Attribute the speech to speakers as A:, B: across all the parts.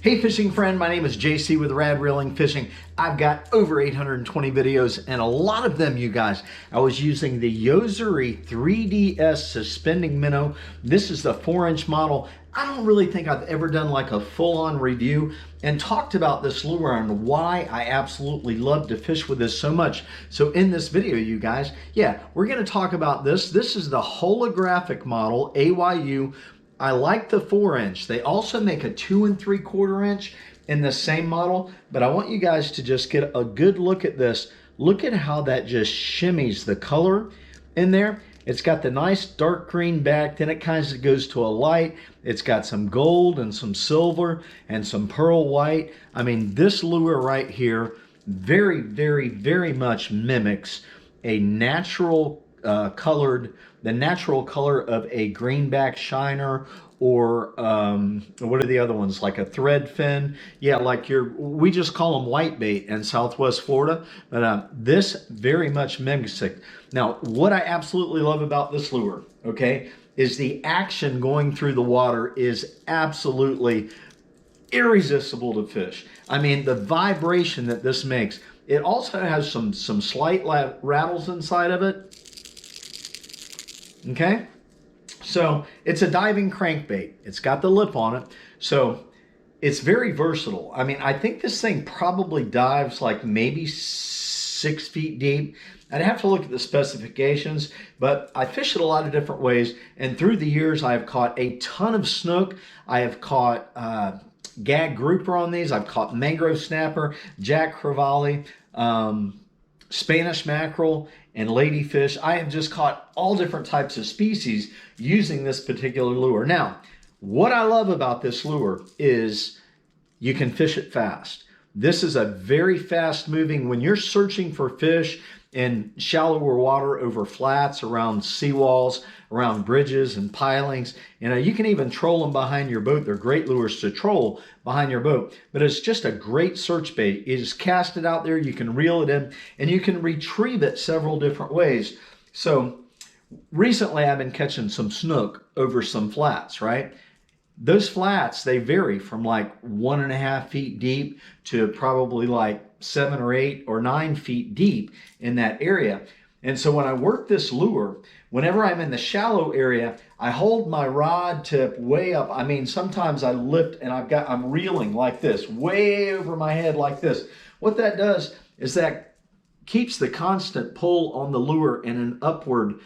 A: Hey fishing friend, my name is JC with Rad Reeling Fishing. I've got over 820 videos and a lot of them, you guys, I was using the Yo-zuri 3DS suspending minnow. This is the 4-inch model. I don't really think I've ever done like a full-on review and talked about this lure and why I absolutely love to fish with this so much. So in this video, you guys, we're gonna talk about this. This is the holographic model, AYU. I like the 4-inch. They also make a 2 3/4 inch in the same model, but I want you guys to just get a good look at this. Look at how that just shimmies the color in there. It's got the nice dark green back, then it kind of goes to a light. It's got some gold and some silver and some pearl white. I mean, this lure right here very, very, very much mimics a natural the natural color of a greenback shiner, or what are the other ones, like a thread fin? Yeah, like we just call them whitebait in Southwest Florida, but this very much mimics it. Now, what I absolutely love about this lure, okay, is the action going through the water is absolutely irresistible to fish. I mean, the vibration that this makes. It also has some slight rattles inside of it. Okay, so it's a diving crankbait. It's got the lip on it, so it's very versatile. I mean, I think this thing probably dives like maybe 6 feet deep. I'd have to look at the specifications, but I fish it a lot of different ways, and through the years I have caught a ton of snook. I have caught gag grouper on these. I've caught mangrove snapper, jack crevalle, Spanish mackerel, and ladyfish. I have just caught all different types of species using this particular lure. Now, what I love about this lure is you can fish it fast. This is a very fast moving, when you're searching for fish in shallower water over flats, around seawalls, around bridges and pilings. You know, you can even troll them behind your boat. They're great lures to troll behind your boat, but it's just a great search bait. You just cast it out there, you can reel it in, and you can retrieve it several different ways. So recently I've been catching some snook over some flats, right? Those flats, they vary from like 1.5 feet deep to probably like 7 or 8 or 9 feet deep in that area. And so when I work this lure, whenever I'm in the shallow area, I hold my rod tip way up. I mean, sometimes I lift and I'm reeling like this, way over my head like this. What that does is that keeps the constant pull on the lure in an upward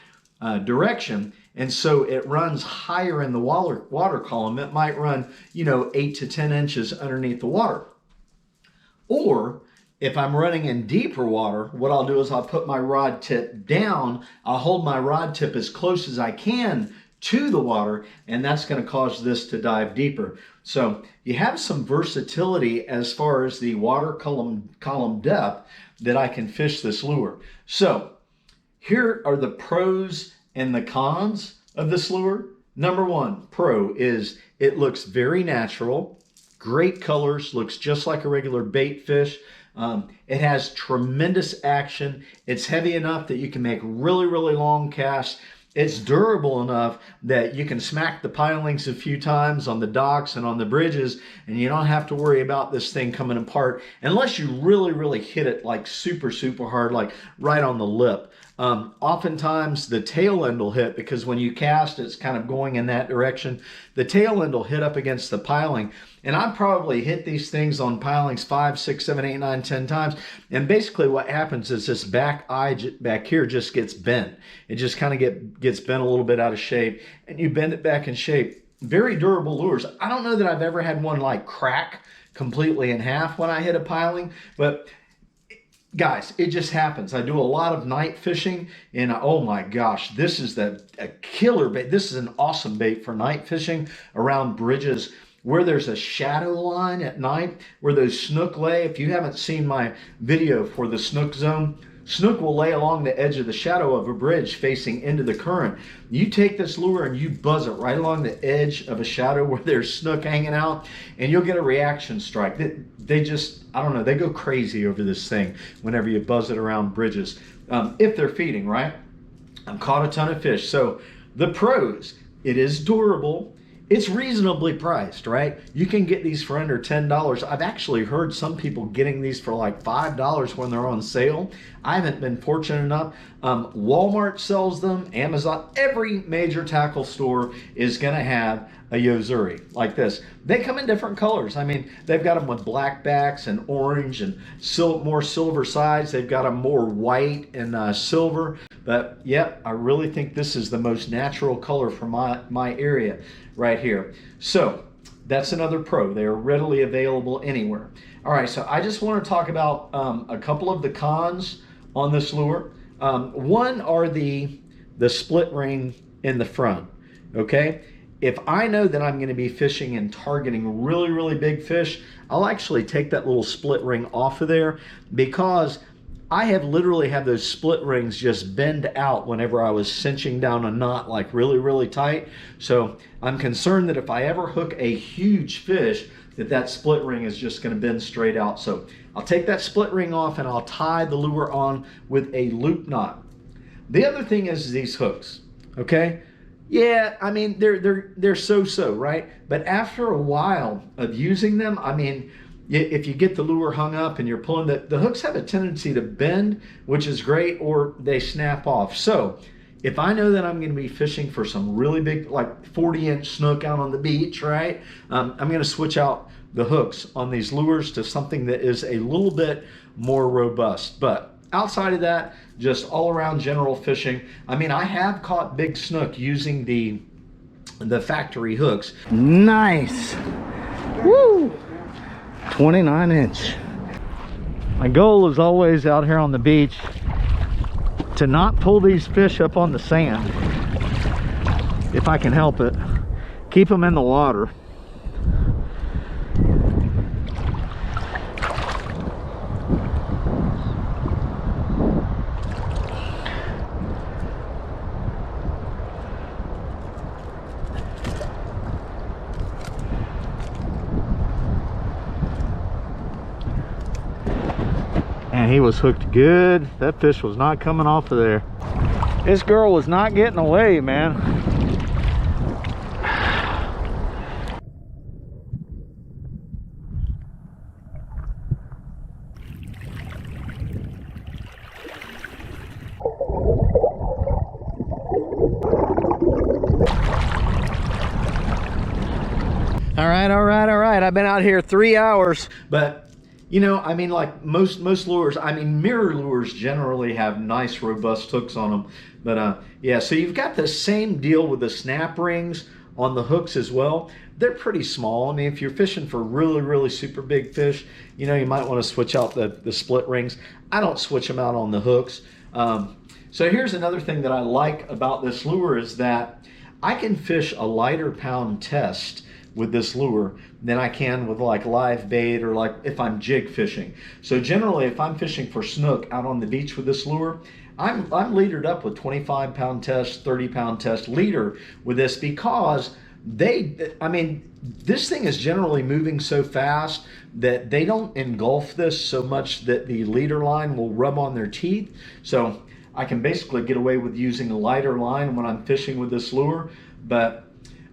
A: direction. And so it runs higher in the water column. It might run, 8 to 10 inches underneath the water. Or if I'm running in deeper water, what I'll do is I'll put my rod tip down. I'll hold my rod tip as close as I can to the water, and that's going to cause this to dive deeper. So you have some versatility as far as the water column depth that I can fish this lure. So here are the pros and the cons of this lure. Number one pro is it looks very natural, great colors, looks just like a regular bait fish. It has tremendous action. It's heavy enough that you can make really, really long casts. It's durable enough that you can smack the pilings a few times on the docks and on the bridges, and you don't have to worry about this thing coming apart unless you really, really hit it like super, super hard, like right on the lip. Oftentimes the tail end will hit, because when you cast, it's kind of going in that direction. The tail end will hit up against the piling, and I've probably hit these things on pilings 5, 6, 7, 8, 9, 10 times. And basically what happens is this back eye back here just gets bent. It just kind of gets bent a little bit out of shape, and you bend it back in shape. Very durable lures. I don't know that I've ever had one like crack completely in half when I hit a piling, but guys, it just happens. I do a lot of night fishing, and oh my gosh, this is a killer bait. This is an awesome bait for night fishing around bridges where there's a shadow line at night, where those snook lay. If you haven't seen my video for the snook zone, snook will lay along the edge of the shadow of a bridge facing into the current. You take this lure and you buzz it right along the edge of a shadow where there's snook hanging out, and you'll get a reaction strike. They just, I don't know, they go crazy over this thing whenever you buzz it around bridges. If they're feeding, right? I've caught a ton of fish. So the pros, it is durable. it's reasonably priced, right? You can get these for under $10. I've actually heard some people getting these for like $5 when they're on sale. I haven't been fortunate enough. Walmart sells them, Amazon, every major tackle store is gonna have a Yo-zuri like this. They come in different colors. I mean, they've got them with black backs and orange and more silver sides. They've got them more white and silver. But yep, I really think this is the most natural color for my area right here. So that's another pro. They are readily available anywhere. All right, so I just want to talk about a couple of the cons on this lure. One are the split ring in the front, okay? If I know that I'm going to be fishing and targeting really, really big fish, I'll actually take that little split ring off of there, because I have literally had those split rings just bend out whenever I was cinching down a knot like really, really tight. So I'm concerned that if I ever hook a huge fish, that split ring is just going to bend straight out. So I'll take that split ring off and I'll tie the lure on with a loop knot. The other thing is these hooks, okay? Yeah, I mean, they're so-so, right? But after a while of using them, I mean, if you get the lure hung up and you're pulling, the hooks have a tendency to bend, which is great, or they snap off. So if I know that I'm going to be fishing for some really big, like 40-inch snook out on the beach, right? I'm going to switch out the hooks on these lures to something that is a little bit more robust. But outside of that, just all around general fishing. I mean, I have caught big snook using the factory hooks. Nice. Woo! 29-inch. My goal is always out here on the beach to not pull these fish up on the sand if I can help it. Keep them in the water. And he was hooked good. That fish was not coming off of there. This girl was not getting away, man. All right. I've been out here 3 hours, but you know, I mean, like most lures, I mean, mirror lures generally have nice, robust hooks on them. But yeah, so you've got the same deal with the snap rings on the hooks as well. They're pretty small. I mean, if you're fishing for really, really super big fish, you know, you might want to switch out the split rings. I don't switch them out on the hooks. So here's another thing that I like about this lure is that I can fish a lighter pound test with this lure than I can with like live bait or like if I'm jig fishing. So generally, if I'm fishing for snook out on the beach with this lure, I'm leadered up with 25-pound test, 30-pound test leader with this, because I mean, this thing is generally moving so fast that they don't engulf this so much that the leader line will rub on their teeth. So I can basically get away with using a lighter line when I'm fishing with this lure. But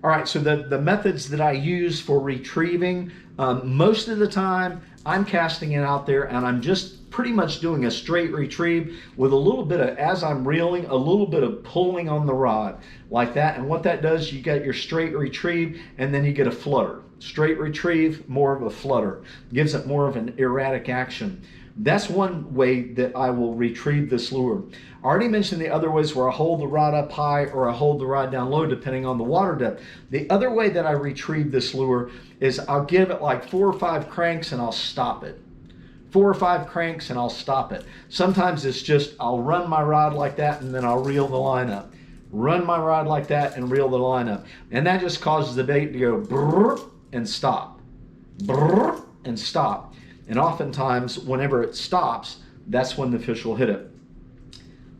A: all right, so the methods that I use for retrieving, most of the time I'm casting it out there and I'm just pretty much doing a straight retrieve with a little bit of, as I'm reeling, a little bit of pulling on the rod like that. And what that does, you get your straight retrieve and then you get a flutter. Straight retrieve, more of a flutter. Gives it more of an erratic action. That's one way that I will retrieve this lure. I already mentioned the other ways where I hold the rod up high or I hold the rod down low depending on the water depth. The other way that I retrieve this lure is I'll give it like 4 or 5 cranks and I'll stop it. 4 or 5 cranks and I'll stop it. Sometimes it's just I'll run my rod like that and then I'll reel the line up. Run my rod like that and reel the line up. And that just causes the bait to go brrr and stop. Brrr and stop. And oftentimes, whenever it stops, that's when the fish will hit it.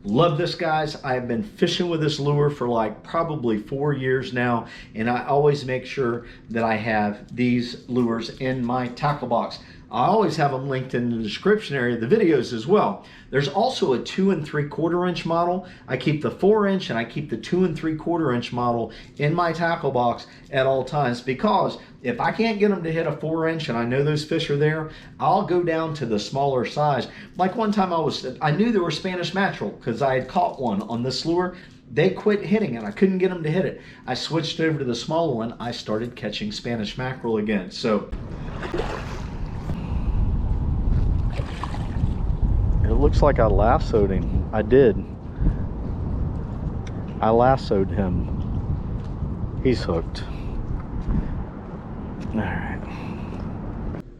A: Love this, guys. I've been fishing with this lure for like probably 4 years now, and I always make sure that I have these lures in my tackle box. I always have them linked in the description area of the videos as well. There's also a 2 3/4 inch model. I keep the 4 inch and I keep the 2 3/4 inch model in my tackle box at all times, because if I can't get them to hit a 4 inch and I know those fish are there, I'll go down to the smaller size. Like one time I knew there were Spanish mackerel because I had caught one on this lure. They quit hitting it. I couldn't get them to hit it. I switched over to the smaller one. I started catching Spanish mackerel again. So it looks like I lassoed him. I did. I lassoed him. He's hooked. All right.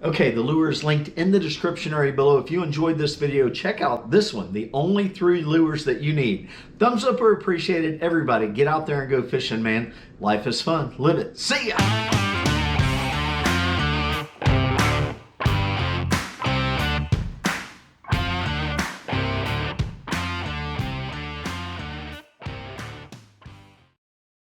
A: Okay, the lure is linked in the description area below. If you enjoyed this video, check out this one, the only 3 lures that you need. Thumbs up are appreciated. Everybody, get out there and go fishing, man. Life is fun. Live it. See ya!